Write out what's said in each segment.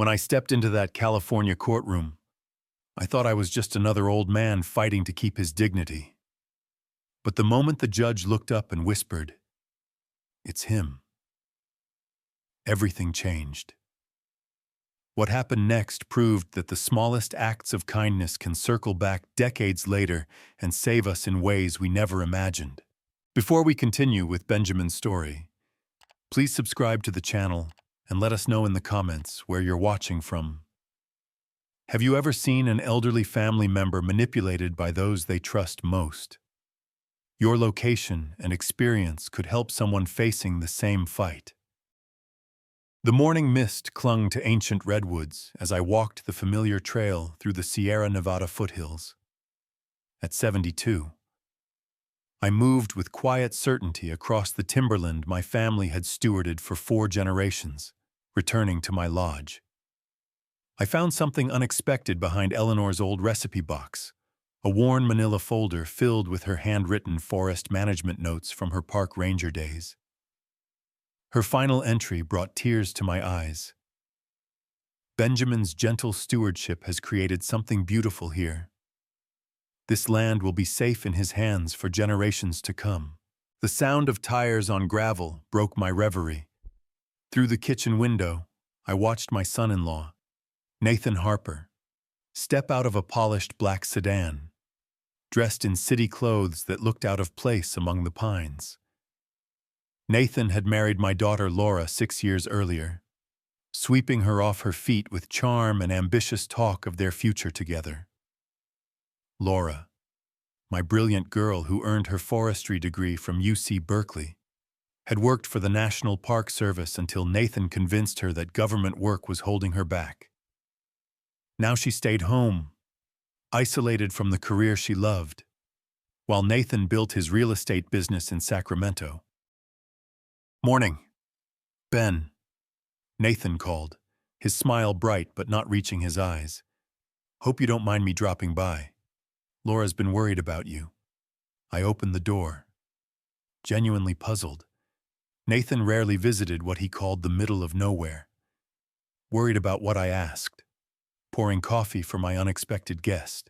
When I stepped into that California courtroom, I thought I was just another old man fighting to keep his dignity. But the moment the judge looked up and whispered, "It's him," everything changed. What happened next proved that the smallest acts of kindness can circle back decades later and save us in ways we never imagined. Before we continue with Benjamin's story, please subscribe to the channel and let us know in the comments where you're watching from. Have you ever seen an elderly family member manipulated by those they trust most? Your location and experience could help someone facing the same fight. The morning mist clung to ancient redwoods as I walked the familiar trail through the Sierra Nevada foothills. At 72, I moved with quiet certainty across the timberland my family had stewarded for 4 generations, returning to my lodge. I found something unexpected behind Eleanor's old recipe box, a worn manila folder filled with her handwritten forest management notes from her park ranger days. Her final entry brought tears to my eyes. "Benjamin's gentle stewardship has created something beautiful here. This land will be safe in his hands for generations to come." The sound of tires on gravel broke my reverie. Through the kitchen window, I watched my son-in-law, Nathan Harper, step out of a polished black sedan, dressed in city clothes that looked out of place among the pines. Nathan had married my daughter Laura 6 years earlier, sweeping her off her feet with charm and ambitious talk of their future together. Laura, my brilliant girl who earned her forestry degree from UC Berkeley, had worked for the National Park Service until Nathan convinced her that government work was holding her back. Now she stayed home, isolated from the career she loved, while Nathan built his real estate business in Sacramento. "Morning, Ben," Nathan called, his smile bright but not reaching his eyes. "Hope you don't mind me dropping by. Laura's been worried about you." I opened the door, genuinely puzzled. Nathan rarely visited what he called the middle of nowhere. Worried about what I asked, pouring coffee for my unexpected guest.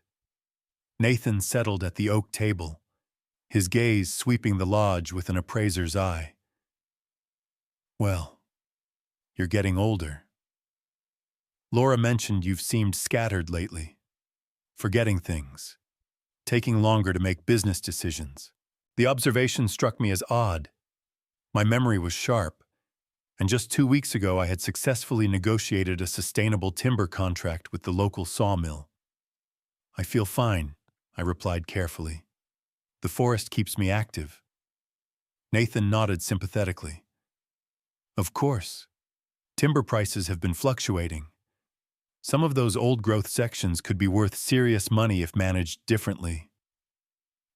Nathan settled at the oak table, his gaze sweeping the lodge with an appraiser's eye. "Well, you're getting older. Laura mentioned you've seemed scattered lately, forgetting things, taking longer to make business decisions." The observation struck me as odd. My memory was sharp, and just 2 weeks ago I had successfully negotiated a sustainable timber contract with the local sawmill. "I feel fine," I replied carefully. "The forest keeps me active." Nathan nodded sympathetically. "Of course. Timber prices have been fluctuating. Some of those old-growth sections could be worth serious money if managed differently.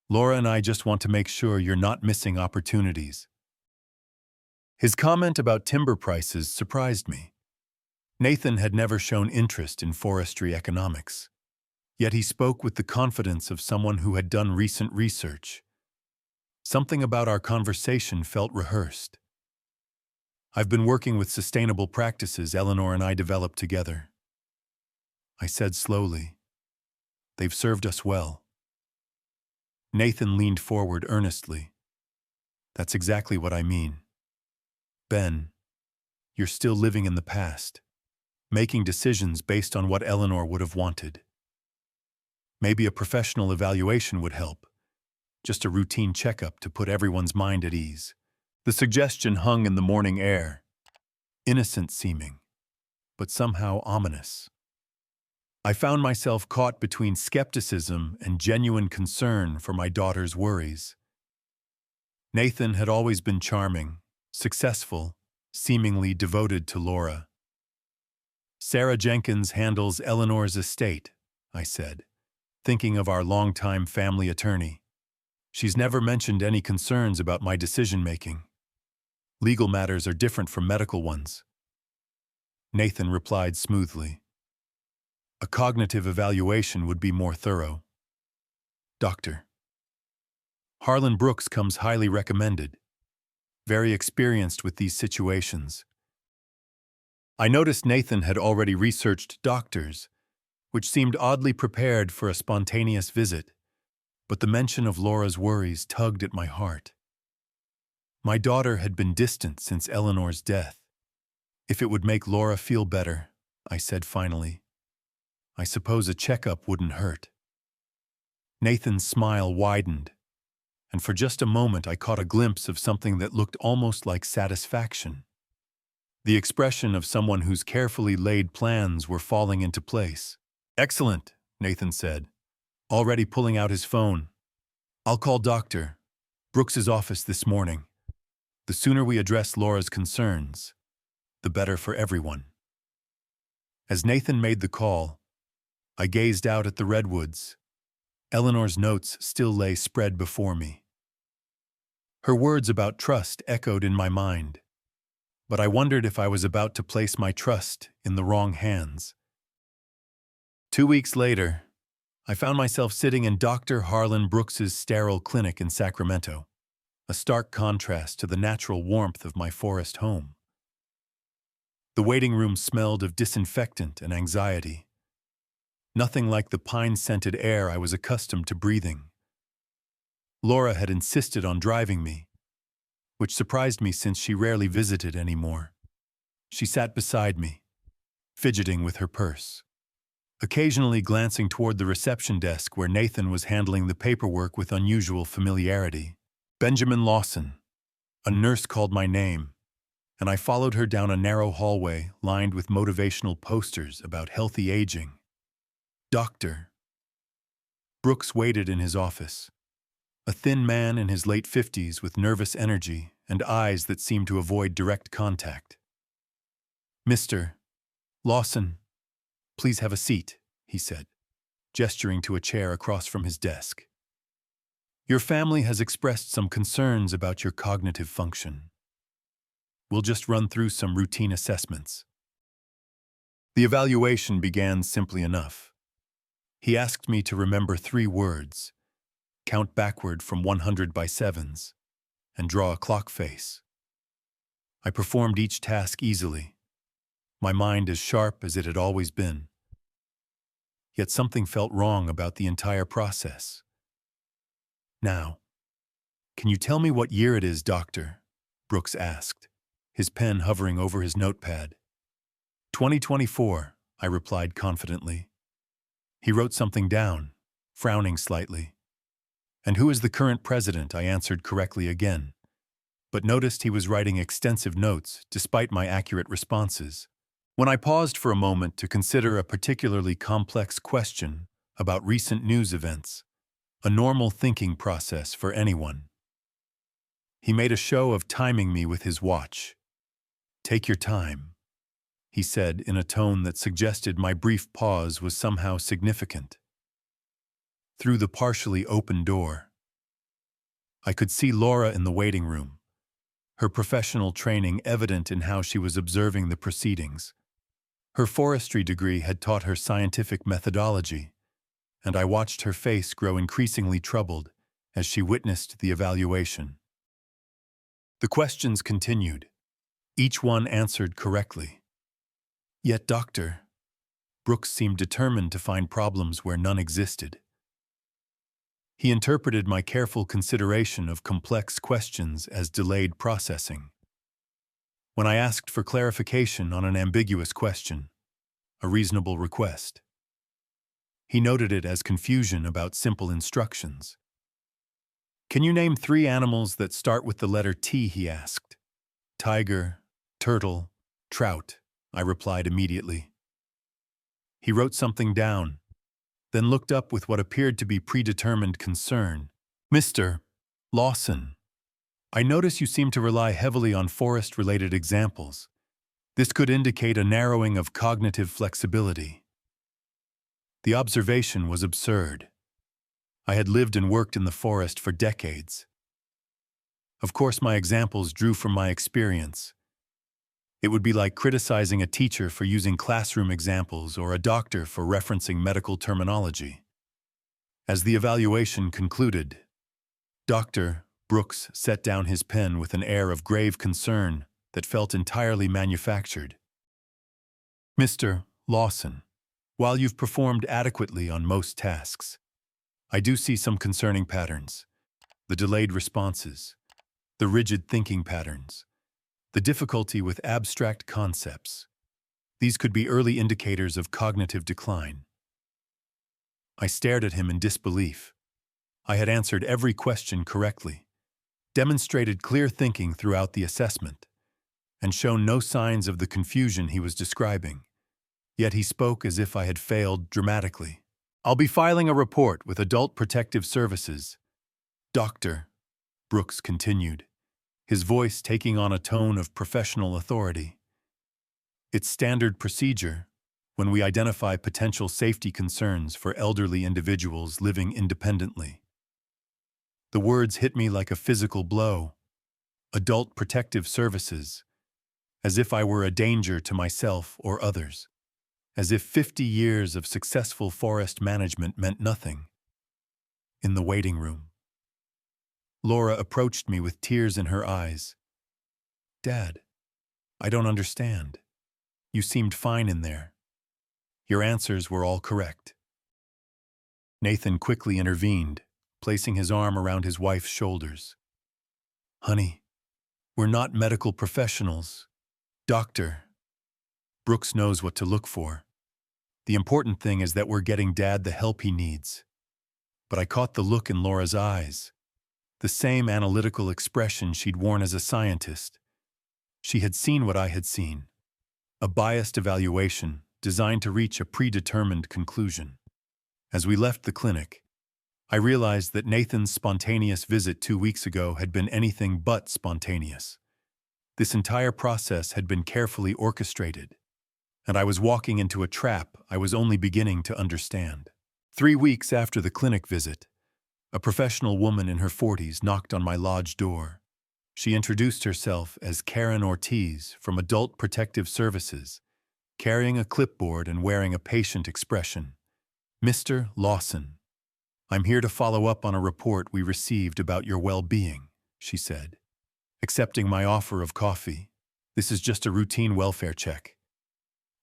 Laura and I just want to make sure you're not missing opportunities." His comment about timber prices surprised me. Nathan had never shown interest in forestry economics, yet he spoke with the confidence of someone who had done recent research. Something about our conversation felt rehearsed. "I've been working with sustainable practices Eleanor and I developed together," I said slowly. "They've served us well." Nathan leaned forward earnestly. "That's exactly what I mean. Ben, you're still living in the past, making decisions based on what Eleanor would have wanted. Maybe a professional evaluation would help, just a routine checkup to put everyone's mind at ease." The suggestion hung in the morning air, innocent seeming, but somehow ominous. I found myself caught between skepticism and genuine concern for my daughter's worries. Nathan had always been charming, successful, seemingly devoted to Laura. "Sarah Jenkins handles Eleanor's estate," I said, thinking of our longtime family attorney. "She's never mentioned any concerns about my decision-making. Legal matters are different from medical ones." Nathan replied smoothly. "A cognitive evaluation would be more thorough. Dr. Harlan Brooks comes highly recommended. Very experienced with these situations." I noticed Nathan had already researched doctors, which seemed oddly prepared for a spontaneous visit, but the mention of Laura's worries tugged at my heart. My daughter had been distant since Eleanor's death. If it would make Laura feel better, I said finally, I suppose a checkup wouldn't hurt. Nathan's smile widened, and for just a moment I caught a glimpse of something that looked almost like satisfaction. The expression of someone whose carefully laid plans were falling into place. Excellent, Nathan said, already pulling out his phone. I'll call Dr. Brooks's office this morning. The sooner we address Laura's concerns, the better for everyone. As Nathan made the call, I gazed out at the redwoods. Eleanor's notes still lay spread before me. Her words about trust echoed in my mind, but I wondered if I was about to place my trust in the wrong hands. 2 weeks later, I found myself sitting in Dr. Harlan Brooks's sterile clinic in Sacramento, a stark contrast to the natural warmth of my forest home. The waiting room smelled of disinfectant and anxiety, nothing like the pine-scented air I was accustomed to breathing. Laura had insisted on driving me, which surprised me since she rarely visited anymore. She sat beside me, fidgeting with her purse, occasionally glancing toward the reception desk where Nathan was handling the paperwork with unusual familiarity. Benjamin Lawson. A nurse called my name, and I followed her down a narrow hallway lined with motivational posters about healthy aging. Dr. Brooks waited in his office, a thin man in his late 50s with nervous energy and eyes that seemed to avoid direct contact. Mr. Lawson, please have a seat, he said, gesturing to a chair across from his desk. Your family has expressed some concerns about your cognitive function. We'll just run through some routine assessments. The evaluation began simply enough. He asked me to remember 3 words, count backward from 100 by sevens, and draw a clock face. I performed each task easily, my mind as sharp as it had always been. Yet something felt wrong about the entire process. Now, can you tell me what year it is, Doctor? Brooks asked, his pen hovering over his notepad. 2024, I replied confidently. He wrote something down, frowning slightly. And who is the current president? I answered correctly again, but noticed he was writing extensive notes despite my accurate responses. When I paused for a moment to consider a particularly complex question about recent news events, a normal thinking process for anyone, he made a show of timing me with his watch. Take your time, he said in a tone that suggested my brief pause was somehow significant. Through the partially open door, I could see Laura in the waiting room, her professional training evident in how she was observing the proceedings. Her forestry degree had taught her scientific methodology, and I watched her face grow increasingly troubled as she witnessed the evaluation. The questions continued, each one answered correctly. Yet Dr. Brooks seemed determined to find problems where none existed. He interpreted my careful consideration of complex questions as delayed processing. When I asked for clarification on an ambiguous question, a reasonable request, he noted it as confusion about simple instructions. Can you name 3 animals that start with the letter T, he asked. Tiger, turtle, trout, I replied immediately. He wrote something down, then looked up with what appeared to be predetermined concern. Mr. Lawson, I notice you seem to rely heavily on forest-related examples. This could indicate a narrowing of cognitive flexibility. The observation was absurd. I had lived and worked in the forest for decades. Of course, my examples drew from my experience. It would be like criticizing a teacher for using classroom examples or a doctor for referencing medical terminology. As the evaluation concluded, Dr. Brooks set down his pen with an air of grave concern that felt entirely manufactured. Mr. Lawson, while you've performed adequately on most tasks, I do see some concerning patterns. The delayed responses, the rigid thinking patterns, the difficulty with abstract concepts. These could be early indicators of cognitive decline. I stared at him in disbelief. I had answered every question correctly, demonstrated clear thinking throughout the assessment, and shown no signs of the confusion he was describing. Yet he spoke as if I had failed dramatically. I'll be filing a report with Adult Protective Services. Dr. Brooks continued, his voice taking on a tone of professional authority. It's standard procedure when we identify potential safety concerns for elderly individuals living independently. The words hit me like a physical blow. Adult Protective Services, as if I were a danger to myself or others, as if 50 years of successful forest management meant nothing. In the waiting room, Laura approached me with tears in her eyes. Dad, I don't understand. You seemed fine in there. Your answers were all correct. Nathan quickly intervened, placing his arm around his wife's shoulders. Honey, we're not medical professionals. Doctor Brooks knows what to look for. The important thing is that we're getting Dad the help he needs. But I caught the look in Laura's eyes, the same analytical expression she'd worn as a scientist. She had seen what I had seen, a biased evaluation designed to reach a predetermined conclusion. As we left the clinic, I realized that Nathan's spontaneous visit 2 weeks ago had been anything but spontaneous. This entire process had been carefully orchestrated, and I was walking into a trap I was only beginning to understand. 3 weeks after the clinic visit, a professional woman in her 40s knocked on my lodge door. She introduced herself as Karen Ortiz from Adult Protective Services, carrying a clipboard and wearing a patient expression. Mr. Lawson, I'm here to follow up on a report we received about your well-being, she said, accepting my offer of coffee. This is just a routine welfare check.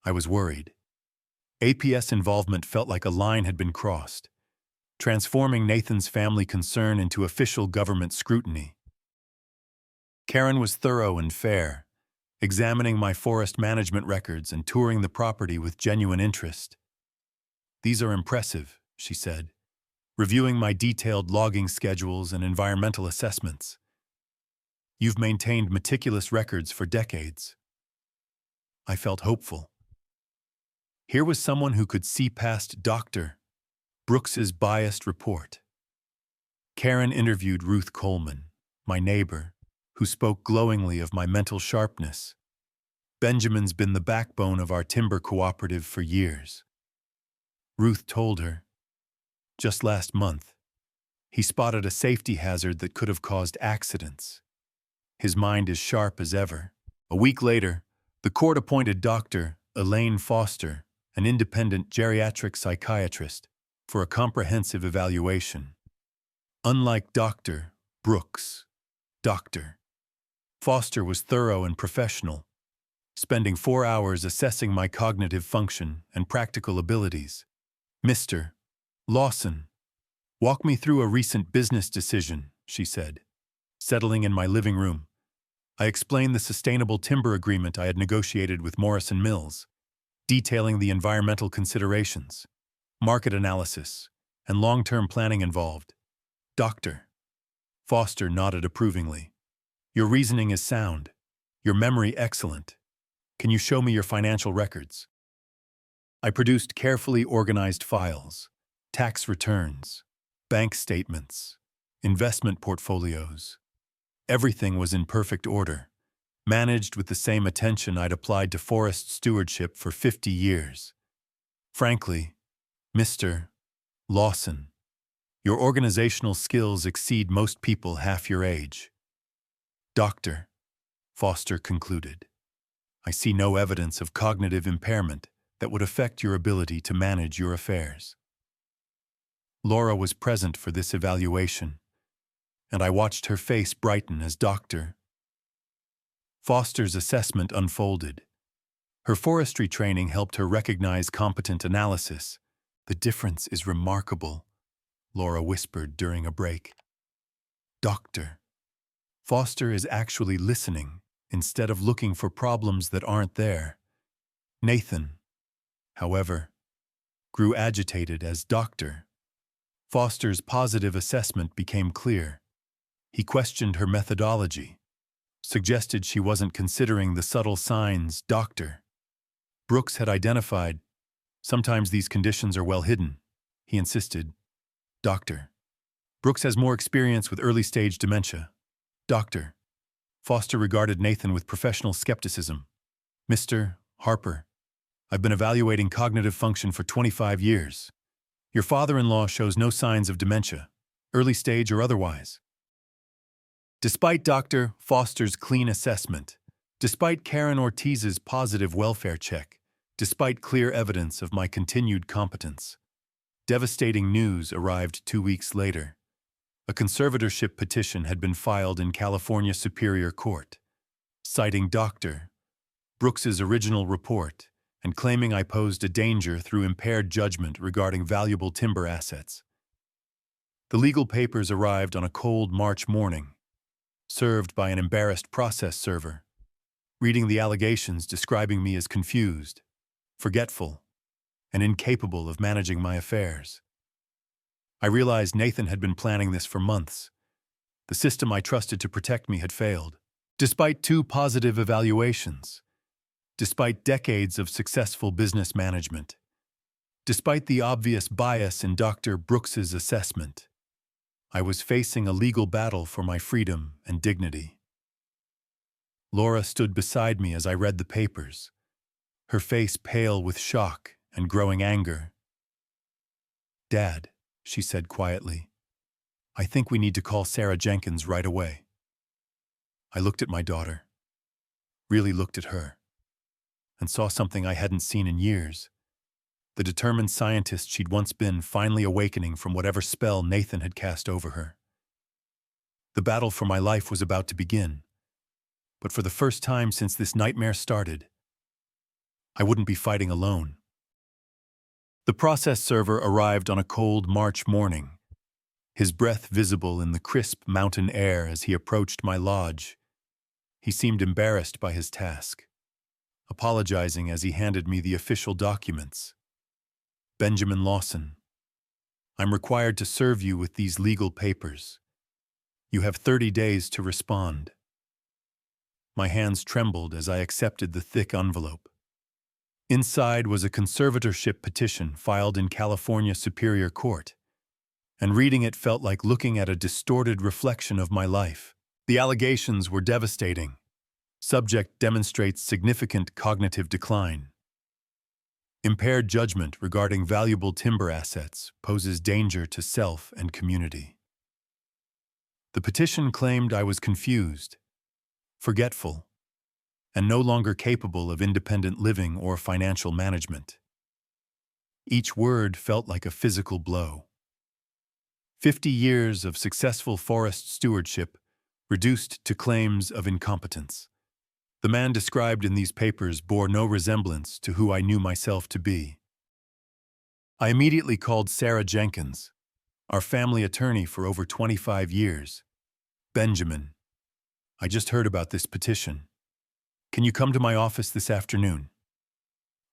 I was worried. APS involvement felt like a line had been crossed, transforming Nathan's family concern into official government scrutiny. Karen was thorough and fair, examining my forest management records and touring the property with genuine interest. These are impressive, she said, reviewing my detailed logging schedules and environmental assessments. You've maintained meticulous records for decades. I felt hopeful. Here was someone who could see past Dr. Brooks's biased report. Karen interviewed Ruth Coleman, my neighbor, who spoke glowingly of my mental sharpness. Benjamin's been the backbone of our timber cooperative for years. Ruth told her, just last month, he spotted a safety hazard that could have caused accidents. His mind is sharp as ever. A week later, the court-appointed Dr. Elaine Foster, an independent geriatric psychiatrist, for a comprehensive evaluation. Unlike Dr. Brooks, Dr. Foster was thorough and professional, spending 4 hours assessing my cognitive function and practical abilities. Mr. Lawson, walk me through a recent business decision, she said, settling in my living room. I explained the sustainable timber agreement I had negotiated with Morrison Mills, detailing the environmental considerations, market analysis, and long-term planning involved. Dr. Foster nodded approvingly. Your reasoning is sound. Your memory excellent. Can you show me your financial records? I produced carefully organized files, tax returns, bank statements, investment portfolios. Everything was in perfect order, managed with the same attention I'd applied to forest stewardship for 50 years. Frankly, Mr. Lawson, your organizational skills exceed most people half your age. Dr. Foster concluded, I see no evidence of cognitive impairment that would affect your ability to manage your affairs. Laura was present for this evaluation, and I watched her face brighten as Dr. Foster's assessment unfolded. Her forestry training helped her recognize competent analysis. "The difference is remarkable," Laura whispered during a break. "Doctor, Foster is actually listening instead of looking for problems that aren't there." Nathan, however, grew agitated as Dr. Foster's positive assessment became clear. He questioned her methodology, suggested she wasn't considering the subtle signs Dr. Brooks had identified. "Sometimes these conditions are well hidden," he insisted. "Dr. Brooks has more experience with early-stage dementia." Dr. Foster regarded Nathan with professional skepticism. "Mr. Harper, I've been evaluating cognitive function for 25 years. Your father-in-law shows no signs of dementia, early stage or otherwise." Despite Dr. Foster's clean assessment, despite Karen Ortiz's positive welfare check, despite clear evidence of my continued competence, devastating news arrived 2 weeks later. A conservatorship petition had been filed in California Superior Court, citing Dr. Brooks's original report and claiming I posed a danger through impaired judgment regarding valuable timber assets. The legal papers arrived on a cold March morning, served by an embarrassed process server, reading the allegations describing me as confused, forgetful, and incapable of managing my affairs. I realized Nathan had been planning this for months. The system I trusted to protect me had failed. Despite 2 positive evaluations, despite decades of successful business management, despite the obvious bias in Dr. Brooks's assessment, I was facing a legal battle for my freedom and dignity. Laura stood beside me as I read the papers, her face pale with shock and growing anger. "Dad," she said quietly, "I think we need to call Sarah Jenkins right away." I looked at my daughter, really looked at her, and saw something I hadn't seen in years. The determined scientist she'd once been finally awakening from whatever spell Nathan had cast over her. The battle for my life was about to begin, but for the first time since this nightmare started, I wouldn't be fighting alone. The process server arrived on a cold March morning, his breath visible in the crisp mountain air as he approached my lodge. He seemed embarrassed by his task, apologizing as he handed me the official documents. "Benjamin Lawson, I'm required to serve you with these legal papers. You have 30 days to respond." My hands trembled as I accepted the thick envelope. Inside was a conservatorship petition filed in California Superior Court, and reading it felt like looking at a distorted reflection of my life. The allegations were devastating. Subject demonstrates significant cognitive decline. Impaired judgment regarding valuable timber assets poses danger to self and community. The petition claimed I was confused, forgetful, and no longer capable of independent living or financial management. Each word felt like a physical blow. 50 years of successful forest stewardship reduced to claims of incompetence. The man described in these papers bore no resemblance to who I knew myself to be. I immediately called Sarah Jenkins, our family attorney for over 25 years. "Benjamin, I just heard about this petition. Can you come to my office this afternoon?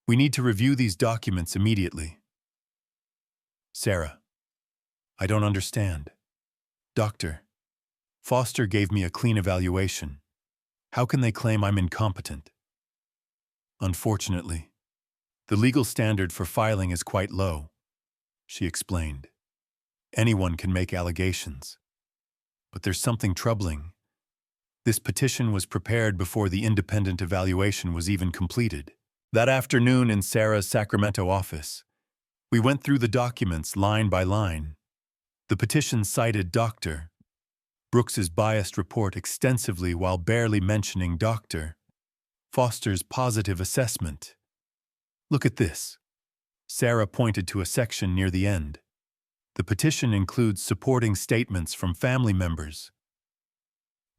We need to review these documents immediately." "Sarah, I don't understand. Dr. Foster gave me a clean evaluation. How can they claim I'm incompetent?" "Unfortunately, the legal standard for filing is quite low," she explained. "Anyone can make allegations. But there's something troubling. This petition was prepared before the independent evaluation was even completed." That afternoon in Sarah's Sacramento office, we went through the documents line by line. The petition cited Dr. Brooks's biased report extensively while barely mentioning Dr. Foster's positive assessment. "Look at this." Sarah pointed to a section near the end. "The petition includes supporting statements from family members."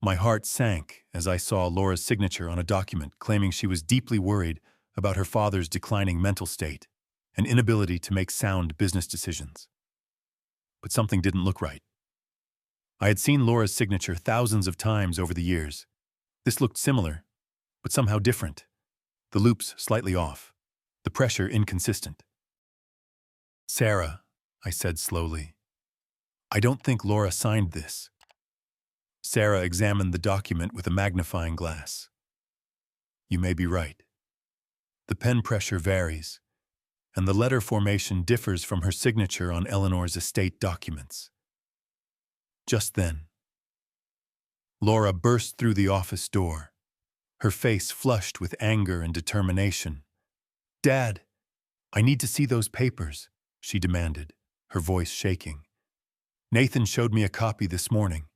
My heart sank as I saw Laura's signature on a document claiming she was deeply worried about her father's declining mental state and inability to make sound business decisions. But something didn't look right. I had seen Laura's signature thousands of times over the years. This looked similar, but somehow different. The loops slightly off, the pressure inconsistent. "Sarah," I said slowly, "I don't think Laura signed this." Sarah examined the document with a magnifying glass. "You may be right. The pen pressure varies, and the letter formation differs from her signature on Eleanor's estate documents." Just then, Laura burst through the office door, her face flushed with anger and determination. "Dad, I need to see those papers," she demanded, her voice shaking. "Nathan showed me a copy this morning,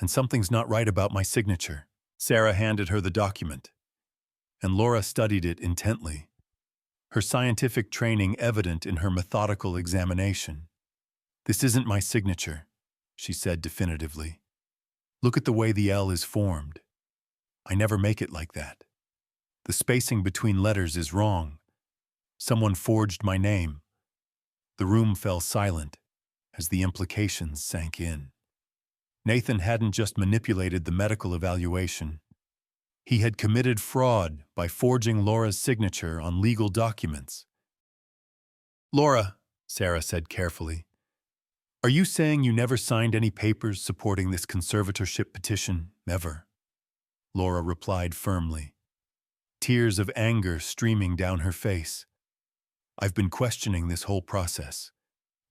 and something's not right about my signature." Sarah handed her the document, and Laura studied it intently, her scientific training evident in her methodical examination. "This isn't my signature," she said definitively. "Look at the way the L is formed. I never make it like that. The spacing between letters is wrong. Someone forged my name." The room fell silent as the implications sank in. Nathan hadn't just manipulated the medical evaluation. He had committed fraud by forging Laura's signature on legal documents. "Laura," Sarah said carefully, "are you saying you never signed any papers supporting this conservatorship petition? Never." Laura replied firmly, tears of anger streaming down her face. "I've been questioning this whole process,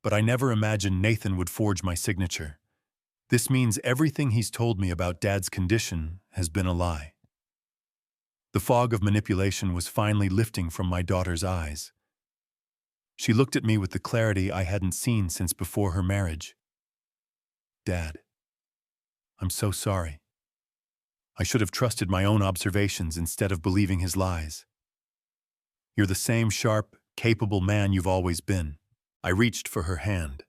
but I never imagined Nathan would forge my signature. This means everything he's told me about Dad's condition has been a lie." The fog of manipulation was finally lifting from my daughter's eyes. She looked at me with the clarity I hadn't seen since before her marriage. "Dad, I'm so sorry. I should have trusted my own observations instead of believing his lies. You're the same sharp, capable man you've always been." I reached for her hand.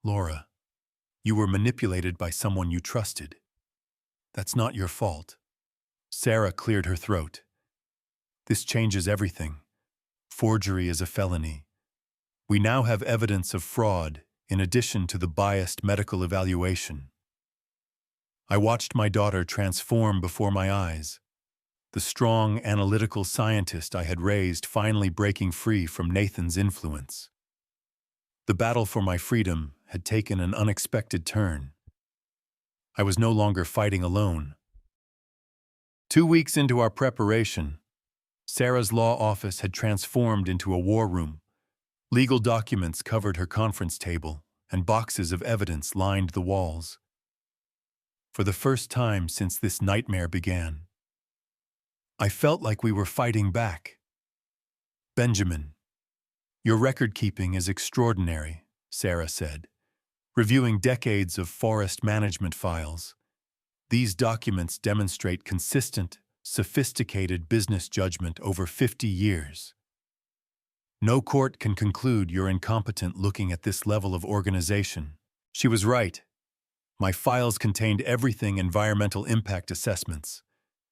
"Laura, you were manipulated by someone you trusted. That's not your fault." Sarah cleared her throat. "This changes everything. Forgery is a felony. We now have evidence of fraud in addition to the biased medical evaluation." I watched my daughter transform before my eyes, the strong, analytical scientist I had raised finally breaking free from Nathan's influence. The battle for my freedom had taken an unexpected turn. I was no longer fighting alone. 2 weeks into our preparation, Sarah's law office had transformed into a war room. Legal documents covered her conference table, and boxes of evidence lined the walls. For the first time since this nightmare began, I felt like we were fighting back. "Benjamin, your record-keeping is extraordinary," Sarah said, reviewing decades of forest management files. "These documents demonstrate consistent, sophisticated business judgment over 50 years. No court can conclude you're incompetent looking at this level of organization." She was right. My files contained everything: environmental impact assessments,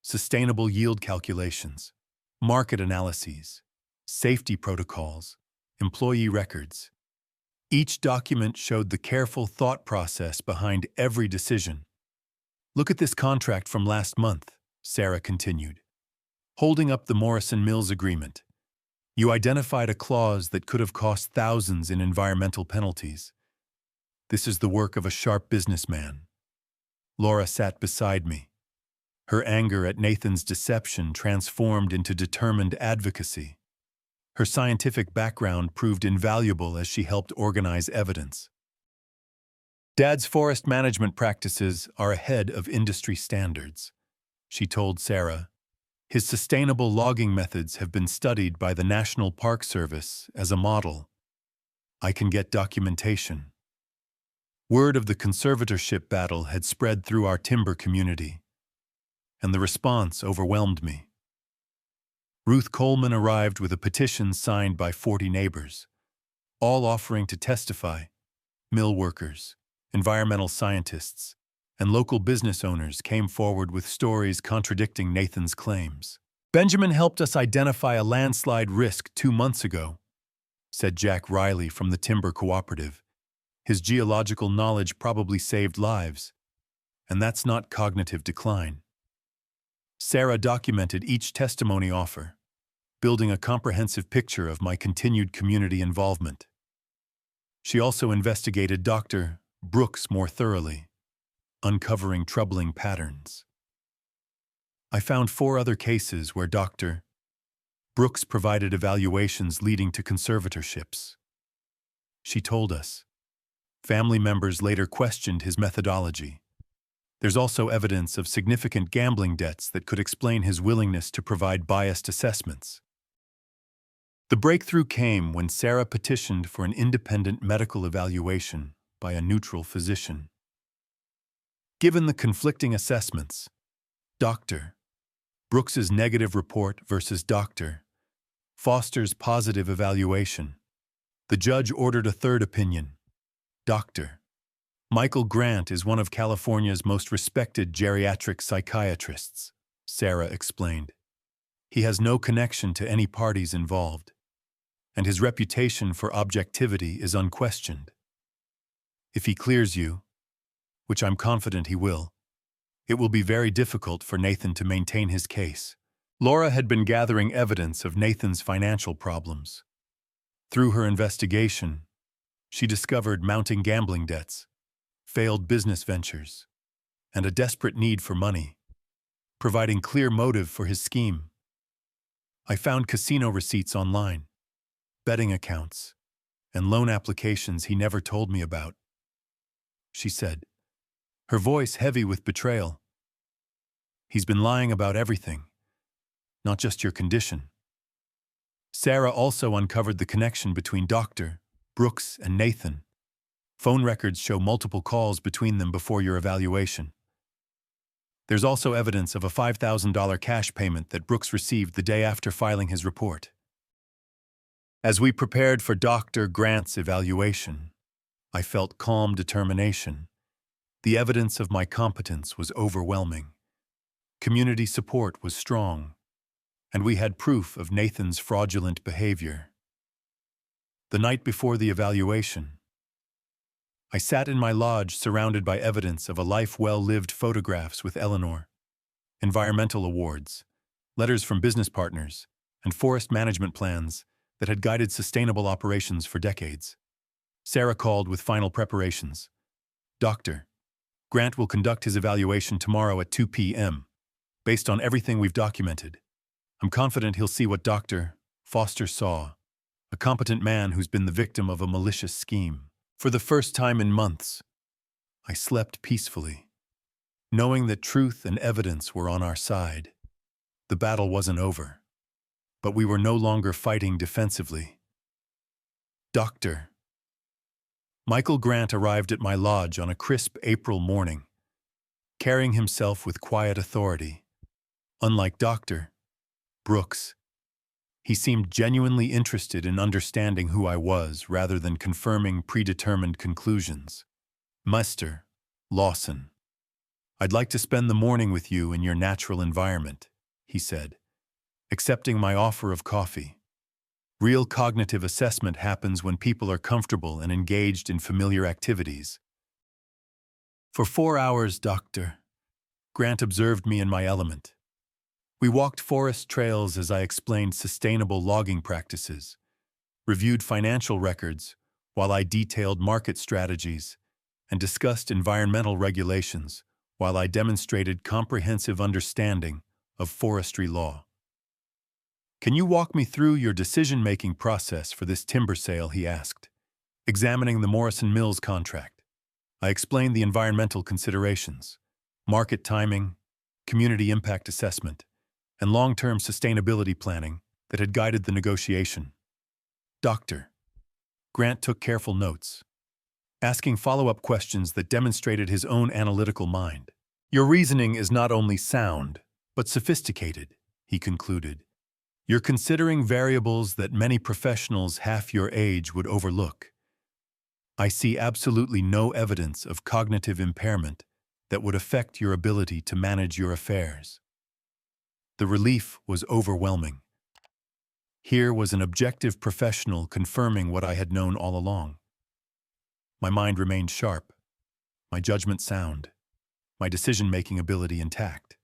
sustainable yield calculations, market analyses, safety protocols, employee records. Each document showed the careful thought process behind every decision. "Look at this contract from last month," Sarah continued, holding up the Morrison Mills agreement. "You identified a clause that could have cost thousands in environmental penalties. This is the work of a sharp businessman." Laura sat beside me. Her anger at Nathan's deception transformed into determined advocacy. Her scientific background proved invaluable as she helped organize evidence. "Dad's forest management practices are ahead of industry standards," she told Sarah. "His sustainable logging methods have been studied by the National Park Service as a model. I can get documentation." Word of the conservatorship battle had spread through our timber community, and the response overwhelmed me. Ruth Coleman arrived with a petition signed by 40 neighbors, all offering to testify. Mill workers, environmental scientists, and local business owners came forward with stories contradicting Nathan's claims. Benjamin helped us identify a landslide risk 2 months ago, said Jack Riley from the Timber Cooperative. His geological knowledge probably saved lives, and that's not cognitive decline. Sarah documented each testimony offer, building a comprehensive picture of my continued community involvement. She also investigated Dr. Brooks more thoroughly, uncovering troubling patterns. I found 4 other cases where Dr. Brooks provided evaluations leading to conservatorships. She told us. Family members later questioned his methodology. There's also evidence of significant gambling debts that could explain his willingness to provide biased assessments. The breakthrough came when Sarah petitioned for an independent medical evaluation by a neutral physician. Given the conflicting assessments, Dr. Brooks's negative report versus Dr. Foster's positive evaluation, the judge ordered a third opinion. Dr. Michael Grant is one of California's most respected geriatric psychiatrists, Sarah explained. He has no connection to any parties involved, and his reputation for objectivity is unquestioned. If he clears you, which I'm confident he will, it will be very difficult for Nathan to maintain his case. Laura had been gathering evidence of Nathan's financial problems. Through her investigation, she discovered mounting gambling debts, failed business ventures, and a desperate need for money, providing clear motive for his scheme. I found casino receipts online, betting accounts, and loan applications he never told me about, she said, her voice heavy with betrayal. He's been lying about everything, not just your condition. Sarah also uncovered the connection between Dr. Brooks and Nathan. Phone records show multiple calls between them before your evaluation. There's also evidence of a $5,000 cash payment that Brooks received the day after filing his report. As we prepared for Dr. Grant's evaluation, I felt calm determination. The evidence of my competence was overwhelming. Community support was strong, and we had proof of Nathan's fraudulent behavior. The night before the evaluation, I sat in my lodge surrounded by evidence of a life well-lived, photographs with Eleanor, environmental awards, letters from business partners, and forest management plans that had guided sustainable operations for decades. Sarah called with final preparations. Dr. Grant will conduct his evaluation tomorrow at 2 p.m. Based on everything we've documented, I'm confident he'll see what Dr. Foster saw, a competent man who's been the victim of a malicious scheme. For the first time in months, I slept peacefully, knowing that truth and evidence were on our side. The battle wasn't over, but we were no longer fighting defensively. Dr. Michael Grant arrived at my lodge on a crisp April morning, carrying himself with quiet authority. Unlike Dr. Brooks, he seemed genuinely interested in understanding who I was rather than confirming predetermined conclusions. Mr. Lawson, I'd like to spend the morning with you in your natural environment, he said, accepting my offer of coffee. Real cognitive assessment happens when people are comfortable and engaged in familiar activities. For 4 hours, Dr. Grant observed me in my element. We walked forest trails as I explained sustainable logging practices, reviewed financial records while I detailed market strategies, and discussed environmental regulations while I demonstrated comprehensive understanding of forestry law. Can you walk me through your decision-making process for this timber sale, he asked, examining the Morrison Mills contract. I explained the environmental considerations, market timing, community impact assessment, and long-term sustainability planning that had guided the negotiation. Dr. Grant took careful notes, asking follow-up questions that demonstrated his own analytical mind. Your reasoning is not only sound, but sophisticated, he concluded. You're considering variables that many professionals half your age would overlook. I see absolutely no evidence of cognitive impairment that would affect your ability to manage your affairs. The relief was overwhelming. Here was an objective professional confirming what I had known all along. My mind remained sharp, my judgment sound, my decision-making ability intact.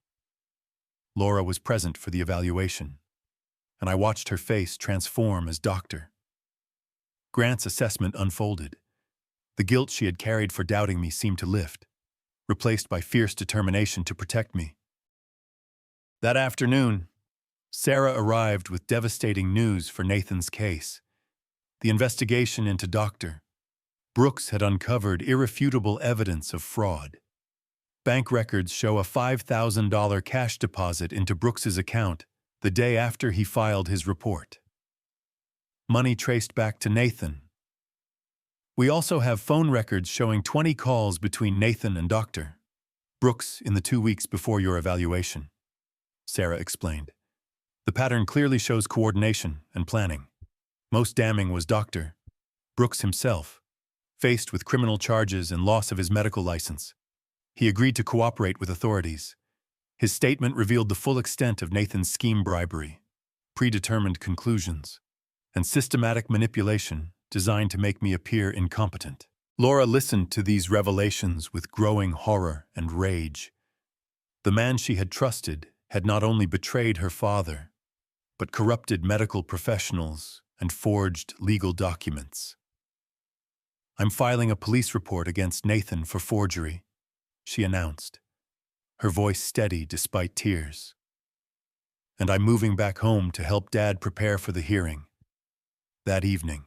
Laura was present for the evaluation, and I watched her face transform as doctor. Grant's assessment unfolded. The guilt she had carried for doubting me seemed to lift, replaced by fierce determination to protect me. That afternoon, Sarah arrived with devastating news for Nathan's case. The investigation into Dr. Brooks had uncovered irrefutable evidence of fraud. Bank records show a $5,000 cash deposit into Brooks's account the day after he filed his report. Money traced back to Nathan. We also have phone records showing 20 calls between Nathan and Dr. Brooks in the 2 weeks before your evaluation, Sarah explained. The pattern clearly shows coordination and planning. Most damning was Dr. Brooks himself. Faced with criminal charges and loss of his medical license, he agreed to cooperate with authorities. His statement revealed the full extent of Nathan's scheme: bribery, predetermined conclusions, and systematic manipulation designed to make me appear incompetent. Laura listened to these revelations with growing horror and rage. The man she had trusted had not only betrayed her father, but corrupted medical professionals and forged legal documents. "I'm filing a police report against Nathan for forgery," she announced, her voice steady despite tears. "And I'm moving back home to help Dad prepare for the hearing." That evening,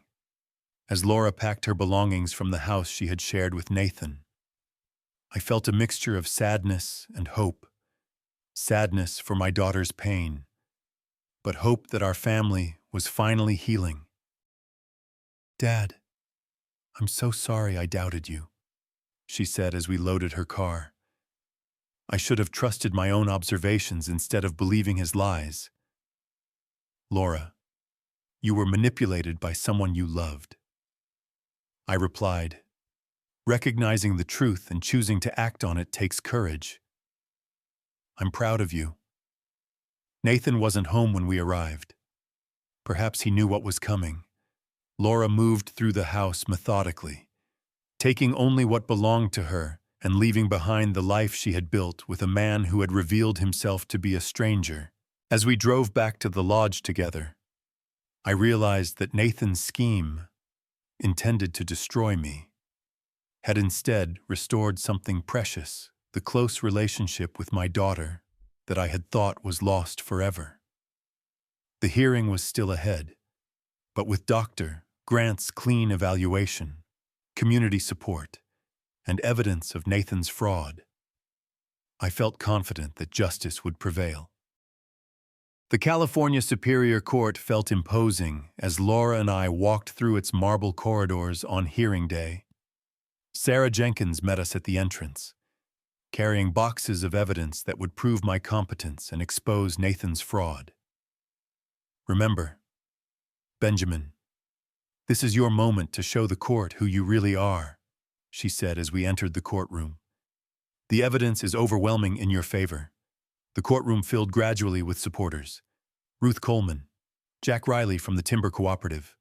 as Laura packed her belongings from the house she had shared with Nathan, I felt a mixture of sadness and hope. Sadness for my daughter's pain, but hope that our family was finally healing. "Dad, I'm so sorry I doubted you," she said as we loaded her car. "I should have trusted my own observations instead of believing his lies." "Laura, you were manipulated by someone you loved," I replied. "Recognizing the truth and choosing to act on it takes courage. I'm proud of you." Nathan wasn't home when we arrived. Perhaps he knew what was coming. Laura moved through the house methodically, taking only what belonged to her and leaving behind the life she had built with a man who had revealed himself to be a stranger. As we drove back to the lodge together, I realized that Nathan's scheme, intended to destroy me, had instead restored something precious: the close relationship with my daughter that I had thought was lost forever. The hearing was still ahead, but with Dr. Grant's clean evaluation, community support, and evidence of Nathan's fraud, I felt confident that justice would prevail. The California Superior Court felt imposing as Laura and I walked through its marble corridors on hearing day. Sarah Jenkins met us at the entrance, carrying boxes of evidence that would prove my competence and expose Nathan's fraud. "Remember, Benjamin, this is your moment to show the court who you really are," she said as we entered the courtroom. "The evidence is overwhelming in your favor." The courtroom filled gradually with supporters: Ruth Coleman, Jack Riley from the Timber Cooperative,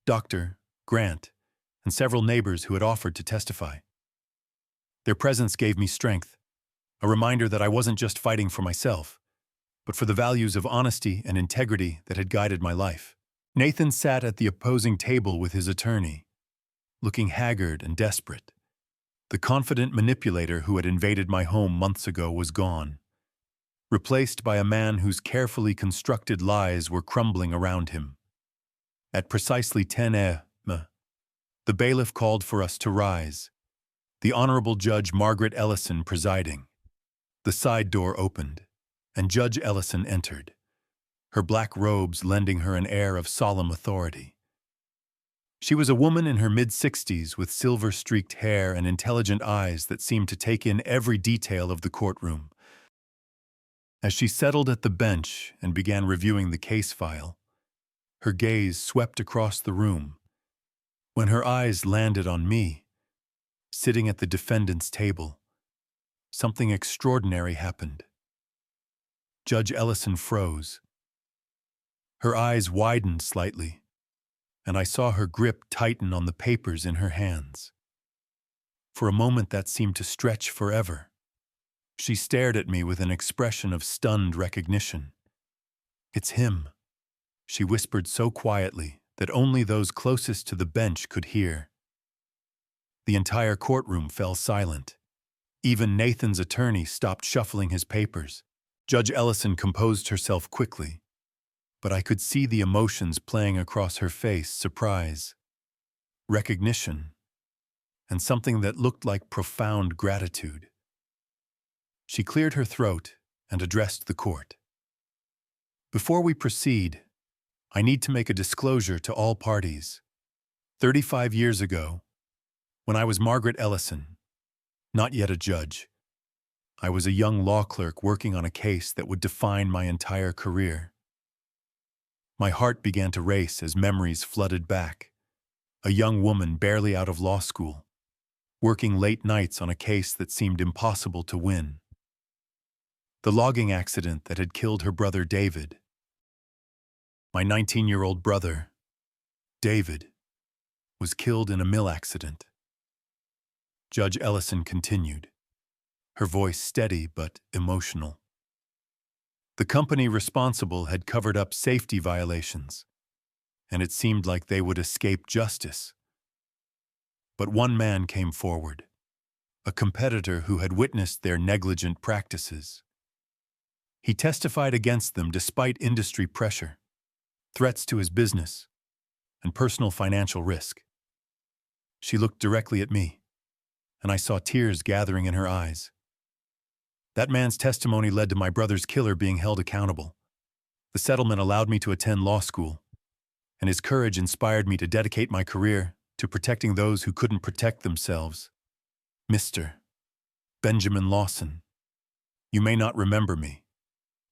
Dr. Grant, and several neighbors who had offered to testify. Their presence gave me strength, a reminder that I wasn't just fighting for myself, but for the values of honesty and integrity that had guided my life. Nathan sat at the opposing table with his attorney, looking haggard and desperate. The confident manipulator who had invaded my home months ago was gone, replaced by a man whose carefully constructed lies were crumbling around him. At precisely 10 a.m., the bailiff called for us to rise, the Honorable Judge Margaret Ellison presiding. The side door opened, and Judge Ellison entered, her black robes lending her an air of solemn authority. She was a woman in her mid-60s with silver-streaked hair and intelligent eyes that seemed to take in every detail of the courtroom. As she settled at the bench and began reviewing the case file, her gaze swept across the room. When her eyes landed on me, sitting at the defendant's table, something extraordinary happened. Judge Ellison froze. Her eyes widened slightly, and I saw her grip tighten on the papers in her hands. For a moment that seemed to stretch forever. She stared at me with an expression of stunned recognition. "It's him," she whispered so quietly that only those closest to the bench could hear. The entire courtroom fell silent. Even Nathan's attorney stopped shuffling his papers. Judge Ellison composed herself quickly, but I could see the emotions playing across her face: surprise, recognition, and something that looked like profound gratitude. She cleared her throat and addressed the court. "Before we proceed, I need to make a disclosure to all parties. 35 years ago, when I was Margaret Ellison, not yet a judge, I was a young law clerk working on a case that would define my entire career. My heart began to race as memories flooded back. A young woman barely out of law school, working late nights on a case that seemed impossible to win. The logging accident that had killed her brother David. My 19-year-old brother, David, was killed in a mill accident." Judge Ellison continued, her voice steady but emotional. "The company responsible had covered up safety violations, and it seemed like they would escape justice. But one man came forward, a competitor who had witnessed their negligent practices. He testified against them despite industry pressure, threats to his business, and personal financial risk." She looked directly at me, and I saw tears gathering in her eyes. "That man's testimony led to my brother's killer being held accountable. The settlement allowed me to attend law school, and his courage inspired me to dedicate my career to protecting those who couldn't protect themselves. Mr. Benjamin Lawson, you may not remember me,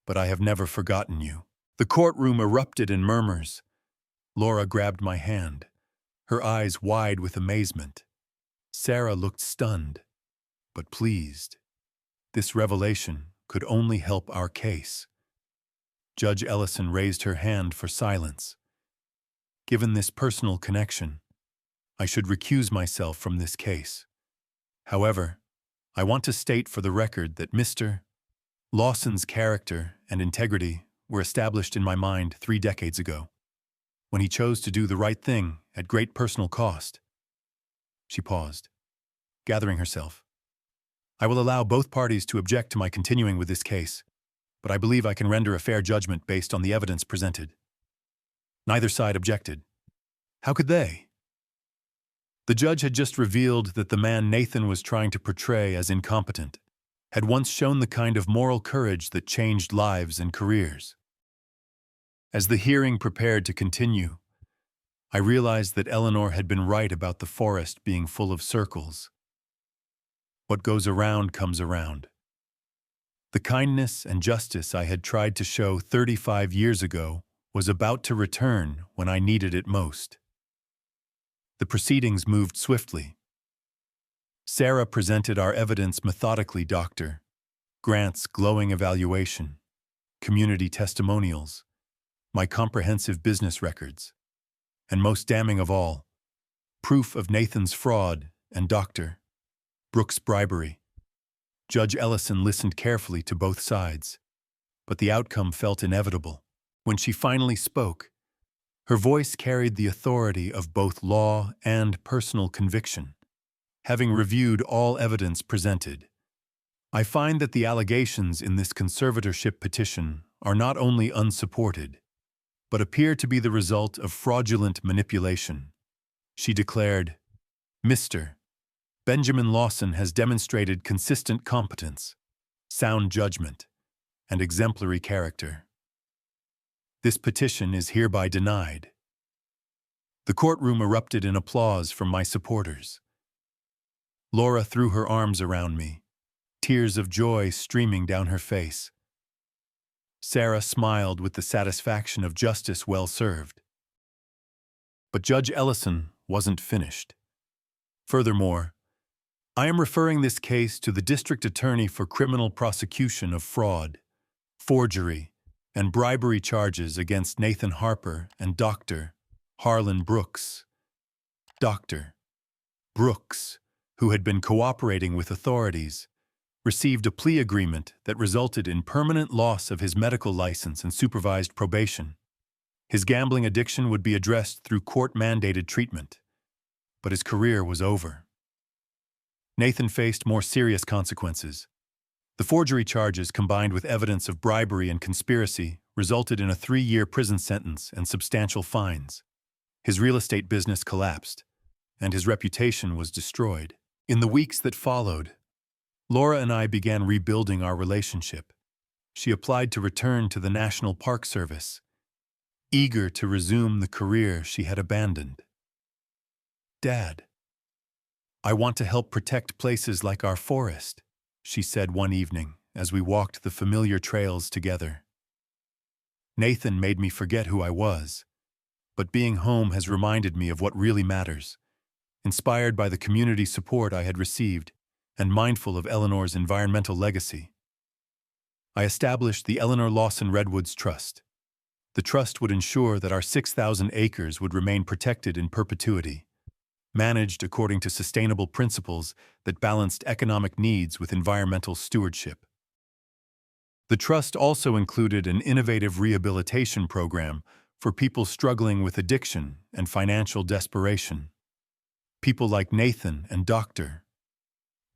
but I have never forgotten you." The courtroom erupted in murmurs. Laura grabbed my hand, her eyes wide with amazement. Sarah looked stunned, but pleased. This revelation could only help our case. Judge Ellison raised her hand for silence. "Given this personal connection, I should recuse myself from this case. However, I want to state for the record that Mr. Lawson's character and integrity were established in my mind 3 decades ago, when he chose to do the right thing at great personal cost." She paused, gathering herself. "I will allow both parties to object to my continuing with this case, but I believe I can render a fair judgment based on the evidence presented." Neither side objected. How could they? The judge had just revealed that the man Nathan was trying to portray as incompetent had once shown the kind of moral courage that changed lives and careers. As the hearing prepared to continue, I realized that Eleanor had been right about the forest being full of circles. What goes around comes around. The kindness and justice I had tried to show 35 years ago was about to return when I needed it most. The proceedings moved swiftly. Sarah presented our evidence methodically, Dr. Grant's glowing evaluation, community testimonials, my comprehensive business records, and most damning of all, proof of Nathan's fraud and Dr. Brooks' bribery. Judge Ellison listened carefully to both sides, but the outcome felt inevitable. When she finally spoke, her voice carried the authority of both law and personal conviction. Having reviewed all evidence presented, I find that the allegations in this conservatorship petition are not only unsupported, but appear to be the result of fraudulent manipulation. She declared, "Mr. Benjamin Lawson has demonstrated consistent competence, sound judgment, and exemplary character. This petition is hereby denied." The courtroom erupted in applause from my supporters. Laura threw her arms around me, tears of joy streaming down her face. Sarah smiled with the satisfaction of justice well served. But Judge Ellison wasn't finished. Furthermore, I am referring this case to the District Attorney for criminal prosecution of fraud, forgery, and bribery charges against Nathan Harper and Dr. Harlan Brooks. Dr. Brooks, who had been cooperating with authorities, received a plea agreement that resulted in permanent loss of his medical license and supervised probation. His gambling addiction would be addressed through court-mandated treatment, but his career was over. Nathan faced more serious consequences. The forgery charges, combined with evidence of bribery and conspiracy, resulted in a 3-year prison sentence and substantial fines. His real estate business collapsed, and his reputation was destroyed. In the weeks that followed, Laura and I began rebuilding our relationship. She applied to return to the National Park Service, eager to resume the career she had abandoned. "Dad, I want to help protect places like our forest," she said one evening as we walked the familiar trails together. "Nathan made me forget who I was, but being home has reminded me of what really matters." Inspired by the community support I had received and mindful of Eleanor's environmental legacy, I established the Eleanor Lawson Redwoods Trust. The trust would ensure that our 6,000 acres would remain protected in perpetuity, managed according to sustainable principles that balanced economic needs with environmental stewardship. The trust also included an innovative rehabilitation program for people struggling with addiction and financial desperation. People like Nathan and Dr.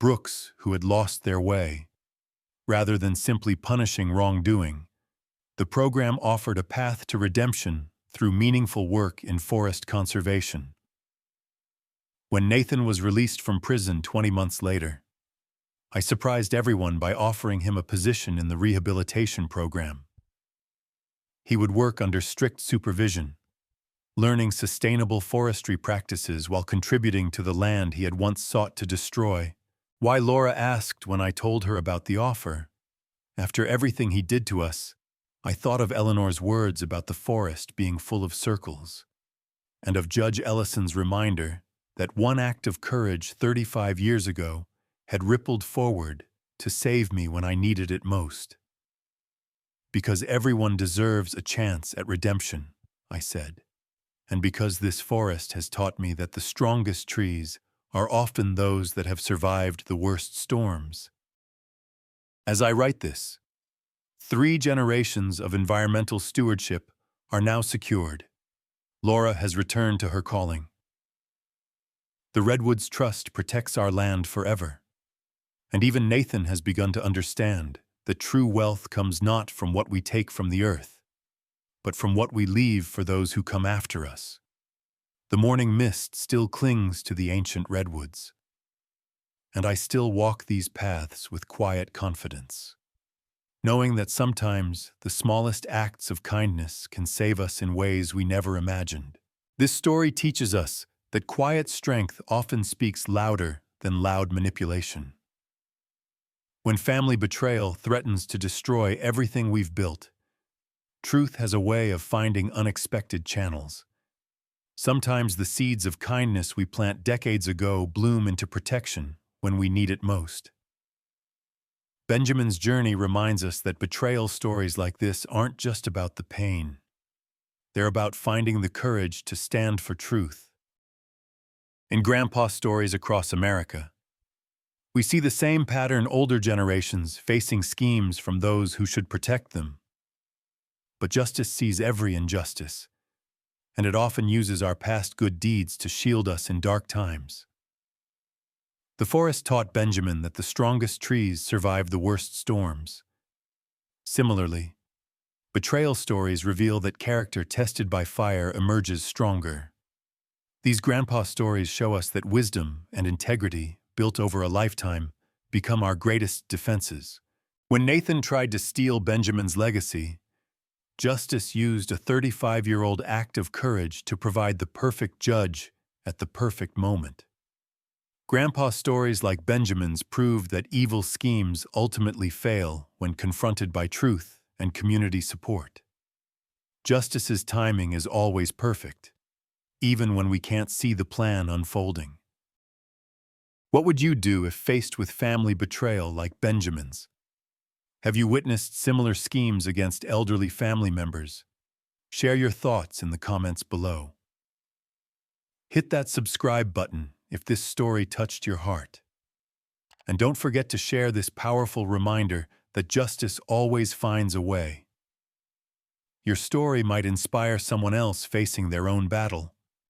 Brooks, who had lost their way. Rather than simply punishing wrongdoing, the program offered a path to redemption through meaningful work in forest conservation. When Nathan was released from prison 20 months later, I surprised everyone by offering him a position in the rehabilitation program. He would work under strict supervision, learning sustainable forestry practices while contributing to the land he had once sought to destroy. Why, Laura asked when I told her about the offer. After everything he did to us, I thought of Eleanor's words about the forest being full of circles, and of Judge Ellison's reminder that one act of courage 35 years ago had rippled forward to save me when I needed it most. "Because everyone deserves a chance at redemption," I said. "And because this forest has taught me that the strongest trees are often those that have survived the worst storms." As I write this, 3 generations of environmental stewardship are now secured. Laura has returned to her calling. The Redwoods Trust protects our land forever. And even Nathan has begun to understand that true wealth comes not from what we take from the earth, but from what we leave for those who come after us. The morning mist still clings to the ancient redwoods, and I still walk these paths with quiet confidence, knowing that sometimes the smallest acts of kindness can save us in ways we never imagined. This story teaches us that quiet strength often speaks louder than loud manipulation. When family betrayal threatens to destroy everything we've built, truth has a way of finding unexpected channels. Sometimes the seeds of kindness we plant decades ago bloom into protection when we need it most. Benjamin's journey reminds us that betrayal stories like this aren't just about the pain. They're about finding the courage to stand for truth. In Grandpa's stories across America, we see the same pattern: older generations facing schemes from those who should protect them. But justice sees every injustice, and it often uses our past good deeds to shield us in dark times. The forest taught Benjamin that the strongest trees survive the worst storms. Similarly, betrayal stories reveal that character tested by fire emerges stronger. These grandpa stories show us that wisdom and integrity, built over a lifetime, become our greatest defenses. When Nathan tried to steal Benjamin's legacy, justice used a 35-year-old act of courage to provide the perfect judge at the perfect moment. Grandpa stories like Benjamin's prove that evil schemes ultimately fail when confronted by truth and community support. Justice's timing is always perfect, even when we can't see the plan unfolding. What would you do if faced with family betrayal like Benjamin's? Have you witnessed similar schemes against elderly family members? Share your thoughts in the comments below. Hit that subscribe button if this story touched your heart. And don't forget to share this powerful reminder that justice always finds a way. Your story might inspire someone else facing their own battle.